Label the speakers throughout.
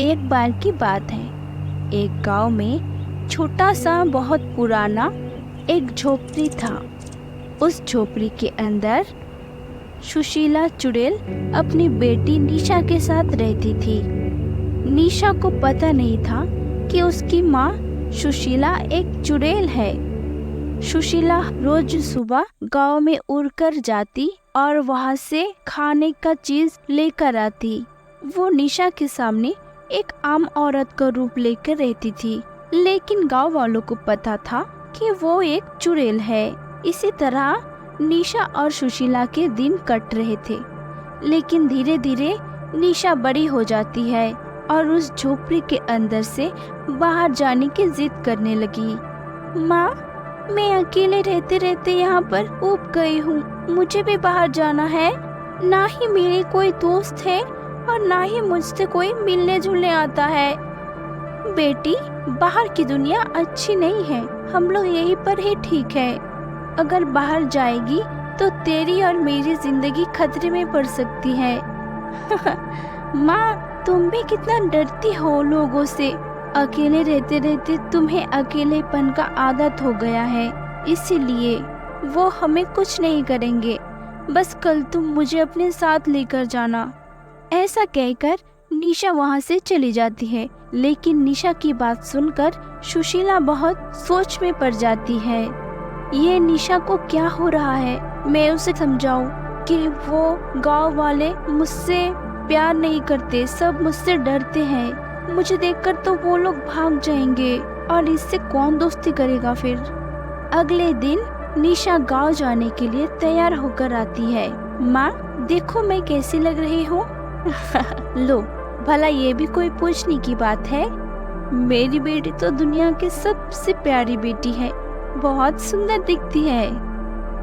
Speaker 1: एक बार की बात है। एक गांव में छोटा सा बहुत पुराना एक झोपड़ी था। उस झोपड़ी के अंदर सुशीला चुड़ैल अपनी बेटी निशा के साथ रहती थी। निशा को पता नहीं था कि उसकी माँ सुशीला एक चुड़ैल है। सुशीला रोज सुबह गांव में उड़कर जाती और वहां से खाने का चीज लेकर आती। वो निशा के सामने एक आम औरत का रूप लेकर रहती थी, लेकिन गांव वालों को पता था कि वो एक चुड़ैल है। इसी तरह निशा और सुशीला के दिन कट रहे थे, लेकिन धीरे धीरे निशा बड़ी हो जाती है और उस झोपड़ी के अंदर से बाहर जाने की जिद करने लगी। माँ, मैं अकेले रहते रहते यहाँ पर ऊब गई हूँ, मुझे भी बाहर जाना है। ना ही मेरे कोई दोस्त है और ना ही मुझसे कोई मिलने जुलने आता है। बेटी, बाहर की दुनिया अच्छी नहीं है, हम लोग यहीं पर ही ठीक है। अगर बाहर जाएगी तो तेरी और मेरी जिंदगी खतरे में पड़ सकती है। माँ, तुम भी कितना डरती हो लोगों से। अकेले रहते रहते तुम्हें अकेलेपन का आदत हो गया है, इसीलिए वो हमें कुछ नहीं करेंगे। बस कल तुम मुझे अपने साथ लेकर जाना। ऐसा कहकर निशा वहाँ से चली जाती है, लेकिन निशा की बात सुनकर सुशीला बहुत सोच में पड़ जाती है। ये निशा को क्या हो रहा है? मैं उसे समझाऊं कि वो गांव वाले मुझसे प्यार नहीं करते, सब मुझसे डरते हैं। मुझे देखकर तो वो लोग भाग जाएंगे और इससे कौन दोस्ती करेगा फिर। अगले दिन निशा गांव जाने के लिए तैयार होकर आती है। माँ, देखो मैं कैसी लग रही हूँ। लो, भला ये भी कोई पूछने की बात है? मेरी बेटी तो दुनिया की सबसे प्यारी बेटी है, बहुत सुंदर दिखती है।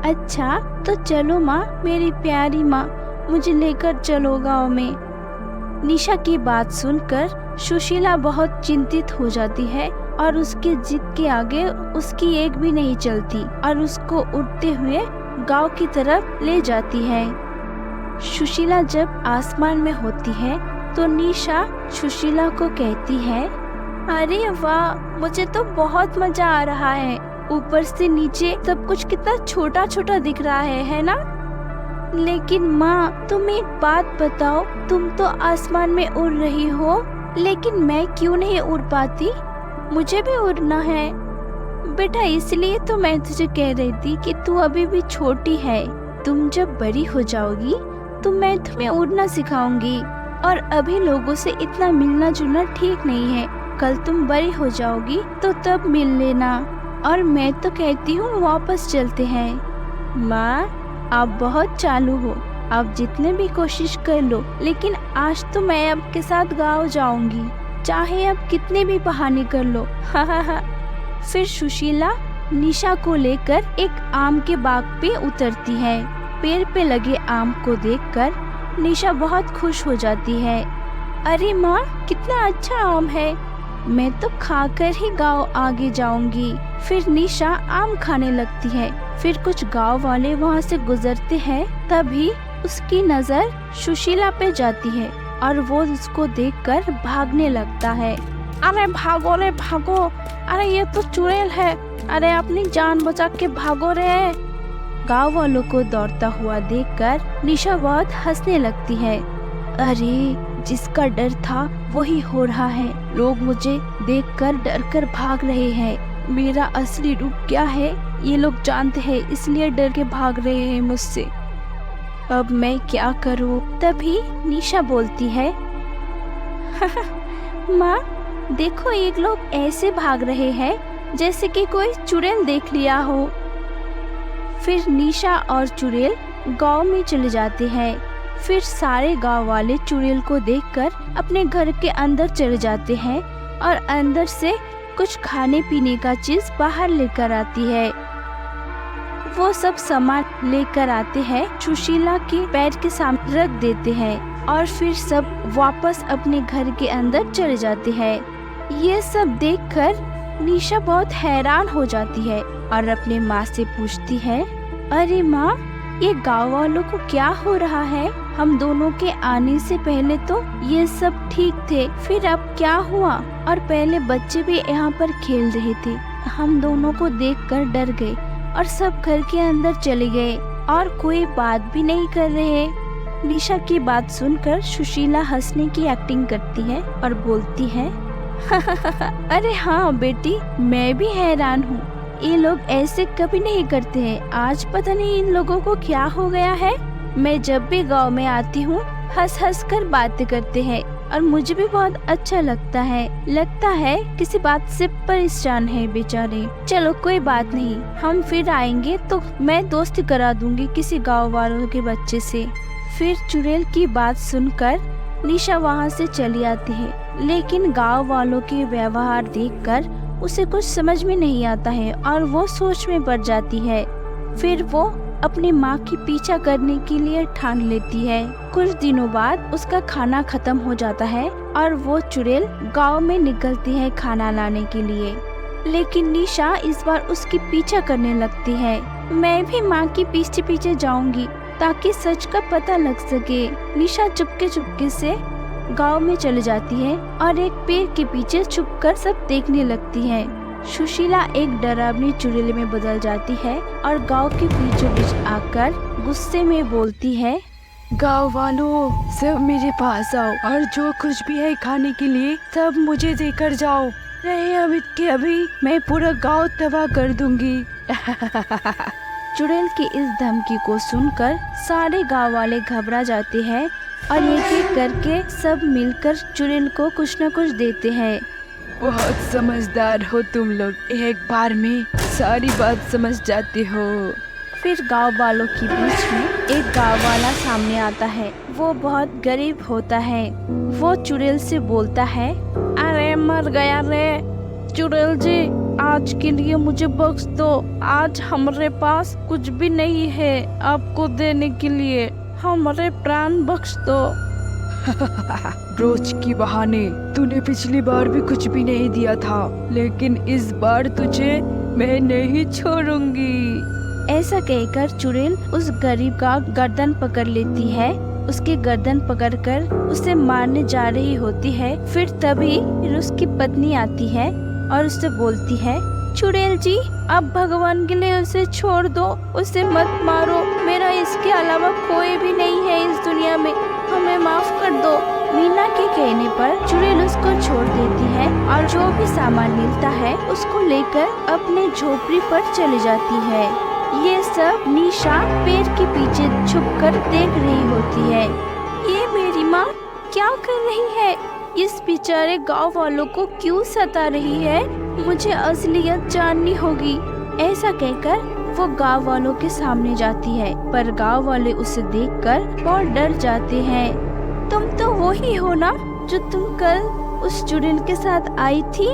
Speaker 1: अच्छा तो चलो माँ, मेरी प्यारी माँ, मुझे लेकर चलो गाँव में। निशा की बात सुनकर सुशीला बहुत चिंतित हो जाती है और उसके जिद के आगे उसकी एक भी नहीं चलती और उसको उड़ते हुए गांव की तरफ ले जाती है। सुशीला जब आसमान में होती है तो निशा सुशीला को कहती है, अरे वाह, मुझे तो बहुत मजा आ रहा है। ऊपर से नीचे सब कुछ कितना छोटा छोटा दिख रहा है ना? लेकिन माँ, तुम एक बात बताओ, तुम तो आसमान में उड़ रही हो, लेकिन मैं क्यों नहीं उड़ पाती? मुझे भी उड़ना है। बेटा, इसलिए तो मैं तुझे कह रही थी कि तू अभी भी छोटी है। तुम जब बड़ी हो जाओगी तो मैं तुम्हें उड़ना सिखाऊंगी, और अभी लोगों से इतना मिलना जुलना ठीक नहीं है। कल तुम बड़ी हो जाओगी तो तब मिल लेना। और मैं तो कहती हूँ वापस चलते हैं। माँ, आप बहुत चालू हो, आप जितने भी कोशिश कर लो, लेकिन आज तो मैं आपके साथ गाँव जाऊंगी, चाहे आप कितने भी बहाने कर लो। हा। फिर सुशीला निशा को लेकर एक आम के बाग पे उतरती है। पेड़ पे लगे आम को देखकर निशा बहुत खुश हो जाती है। अरे माँ, कितना अच्छा आम है, मैं तो खाकर ही गाँव आगे जाऊंगी। फिर निशा आम खाने लगती है। फिर कुछ गाँव वाले वहाँ से गुजरते हैं, तभी उसकी नजर सुशीला पे जाती है और वो उसको देखकर भागने लगता है। अरे भागो रे भागो, अरे ये तो चुड़ैल है, अरे अपनी जान बचा के भागो रे। गाँव वालों को दौड़ता हुआ देखकर निशा बहुत हंसने लगती है। अरे, जिसका डर था वही हो रहा है, लोग मुझे देखकर डरकर भाग रहे हैं। मेरा असली रूप क्या है ये लोग जानते हैं, इसलिए डर के भाग रहे हैं मुझसे। अब मैं क्या करूं? तभी निशा बोलती है, माँ देखो, एक लोग ऐसे भाग रहे हैं जैसे कि कोई चुड़ैल देख लिया हो। फिर निशा और चुड़ैल गांव में चले जाते हैं। फिर सारे गांव वाले चुड़ैल को देखकर अपने घर के अंदर चले जाते हैं और अंदर से कुछ खाने पीने का चीज बाहर लेकर आती है। वो सब सामान लेकर आते हैं, सुशीला के पैर के सामने रख देते हैं और फिर सब वापस अपने घर के अंदर चले जाते हैं। ये सब देखकर निशा बहुत हैरान हो जाती है और अपने माँ से पूछती है, अरे माँ, ये गाँव वालों को क्या हो रहा है? हम दोनों के आने से पहले तो ये सब ठीक थे, फिर अब क्या हुआ? और पहले बच्चे भी यहाँ पर खेल रहे थे। हम दोनों को देखकर डर गए और सब घर के अंदर चले गए और कोई बात भी नहीं कर रहे। निशा की बात सुनकर सुशीला हंसने की एक्टिंग करती है और बोलती है अरे हाँ बेटी, मैं भी हैरान हूँ, ये लोग ऐसे कभी नहीं करते हैं। आज पता नहीं इन लोगों को क्या हो गया है। मैं जब भी गांव में आती हूँ हंस हंस कर बातें करते हैं और मुझे भी बहुत अच्छा लगता है किसी बात से परेशान है बेचारे। चलो कोई बात नहीं, हम फिर आएंगे तो मैं दोस्ती करा दूंगी किसी गांव वालों के बच्चे से। फिर चुड़ैल की बात सुनकर निशा वहाँ से चली आती है, लेकिन गांव वालों के व्यवहार देखकर उसे कुछ समझ में नहीं आता है और वो सोच में पड़ जाती है। फिर वो अपनी माँ की पीछा करने के लिए ठान लेती है। कुछ दिनों बाद उसका खाना खत्म हो जाता है और वो चुड़ैल गांव में निकलती है खाना लाने के लिए, लेकिन निशा इस बार उसकी पीछा करने लगती है। मैं भी माँ की पीछे पीछे जाऊंगी ताकि सच का पता लग सके। निशा चुपके चुपके से गांव में चली जाती है और एक पेड़ के पीछे छुपकर सब देखने लगती है। सुशीला एक डरावनी चुड़ैल में बदल जाती है और गांव के बीचों बीच आकर गुस्से में बोलती है,
Speaker 2: गांव वालों सब मेरे पास आओ और जो कुछ भी है खाने के लिए सब मुझे देकर जाओ, नहीं अभी के अभी मैं पूरा गांव तबाह कर दूंगी।
Speaker 1: चुड़ैल की इस धमकी को सुनकर सारे गांव वाले घबरा जाते हैं और एक एक करके सब मिलकर चुड़ैल को कुछ न कुछ देते हैं।
Speaker 2: बहुत समझदार हो तुम लोग, एक बार में सारी बात समझ जाते हो।
Speaker 1: फिर गांव वालों के बीच में एक गांव वाला सामने आता है। वो बहुत गरीब होता है। वो चुड़ैल से बोलता है, अरे मर गया रे चुड़ैल जी, आज के लिए मुझे बख्श दो। आज हमारे पास कुछ भी नहीं है आपको देने के लिए, हमारे प्राण बख्श दो।
Speaker 2: रोज की बहाने, तूने पिछली बार भी कुछ भी नहीं दिया था, लेकिन इस बार तुझे मैं नहीं छोड़ूंगी।
Speaker 1: ऐसा कहकर चुड़ैल उस गरीब का गर्दन पकड़ लेती है। उसकी गर्दन पकड़कर उसे मारने जा रही होती है। फिर तभी उसकी पत्नी आती है और उससे बोलती है, चुड़ैल जी अब भगवान के लिए उसे छोड़ दो, उसे मत मारो, मेरा इसके अलावा कोई भी नहीं है इस दुनिया में, हमें माफ कर दो। मीना के कहने पर चुड़ैल उसको छोड़ देती है और जो भी सामान मिलता है उसको लेकर अपने झोपड़ी पर चली जाती है। ये सब निशा पेड़ के पीछे छुपकर देख रही होती है। ये मेरी माँ क्या कर रही है? इस बेचारे गांव वालों को क्यों सता रही है? मुझे असलियत जाननी होगी। ऐसा कहकर वो गांव वालों के सामने जाती है, पर गांव वाले उसे देखकर बहुत डर जाते हैं। तुम तो वो ही हो ना जो तुम कल उस चुड़ैल के साथ आई थी?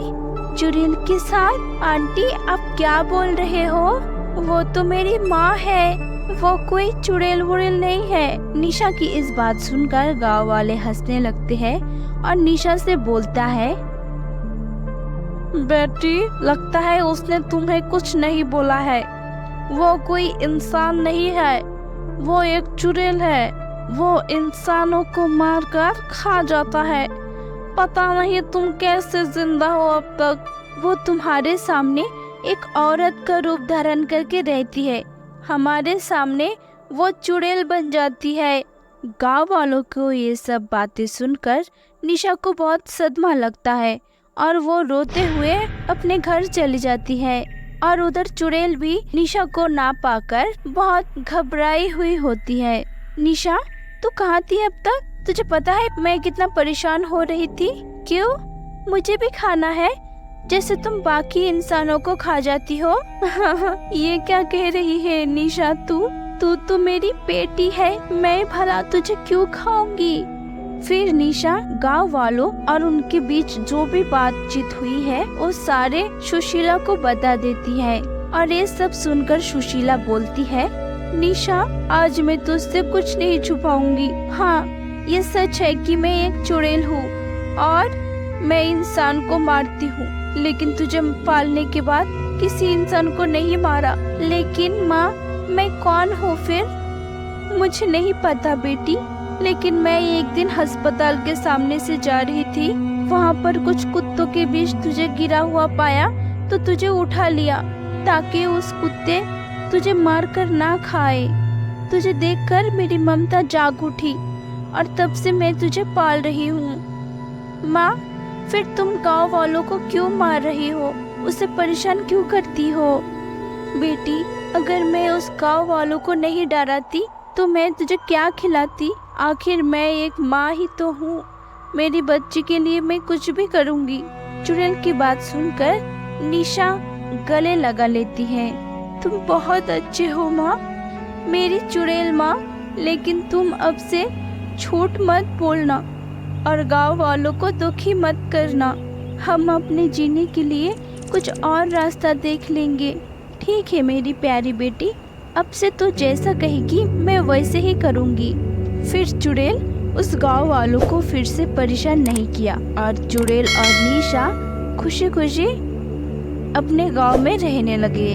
Speaker 1: चुड़ैल के साथ? आंटी आप क्या बोल रहे हो? वो तो मेरी माँ है, वो कोई चुड़ैल वुड़ैल नहीं है। निशा की इस बात सुनकर गांव वाले हंसने लगते हैं और निशा से बोलता है, बेटी लगता है उसने तुम्हें कुछ नहीं बोला है, वो कोई इंसान नहीं है, वो एक चुड़ैल है, वो इंसानों को मारकर खा जाता है। पता नहीं तुम कैसे जिंदा हो अब तक। वो तुम्हारे सामने एक औरत का रूप धारण करके रहती है, हमारे सामने वो चुड़ैल बन जाती है। गांव वालों को ये सब बातें सुनकर निशा को बहुत सदमा लगता है और वो रोते हुए अपने घर चली जाती है। और उधर चुड़ैल भी निशा को ना पाकर बहुत घबराई हुई होती है। निशा तू कहाँ थी अब तक? तुझे पता है मैं कितना परेशान हो रही थी? क्यों? मुझे भी खाना है जैसे तुम बाकी इंसानों को खा जाती हो। ये क्या कह रही है निशा? तू तो मेरी बेटी है, मैं भला तुझे क्यों खाऊंगी? फिर निशा गांव वालों और उनके बीच जो भी बातचीत हुई है वो सारे सुशीला को बता देती है। और ये सब सुनकर सुशीला बोलती है, निशा आज मैं तुझसे कुछ नहीं छुपाऊंगी। हाँ ये सच है कि मैं एक चुड़ैल हूँ और मैं इंसान को मारती हूँ, लेकिन तुझे पालने के बाद किसी इंसान को नहीं मारा। लेकिन माँ मैं कौन हूँ फिर? मुझे नहीं पता बेटी, लेकिन मैं एक दिन अस्पताल के सामने से जा रही थी, वहाँ पर कुछ कुत्तों के बीच तुझे गिरा हुआ पाया तो तुझे उठा लिया ताकि उस कुत्ते तुझे मारकर ना खाए। तुझे देखकर मेरी ममता जाग उठी और तब से मैं तुझे पाल रही हूँ। माँ, फिर तुम गांव वालों को क्यों मार रही हो, उसे परेशान क्यों करती हो? बेटी, अगर मैं उस गांव वालों को नहीं डराती तो मैं तुझे क्या खिलाती? आखिर मैं एक माँ ही तो हूँ। मेरी बच्ची के लिए मैं कुछ भी करूँगी। चुड़ैल की बात सुनकर निशा गले लगा लेती है। तुम बहुत अच्छे हो माँ, मेरी चुड़ैल माँ, लेकिन तुम अब से झूठ मत बोलना और गांव वालों को दुखी मत करना। हम अपने जीने के लिए कुछ और रास्ता देख लेंगे। ठीक है मेरी प्यारी बेटी, अब से तो जैसा कहेगी मैं वैसे ही करूँगी। फिर चुड़ैल उस गांव वालों को फिर से परेशान नहीं किया और चुड़ैल और निशा खुशी खुशी अपने गांव में रहने लगे।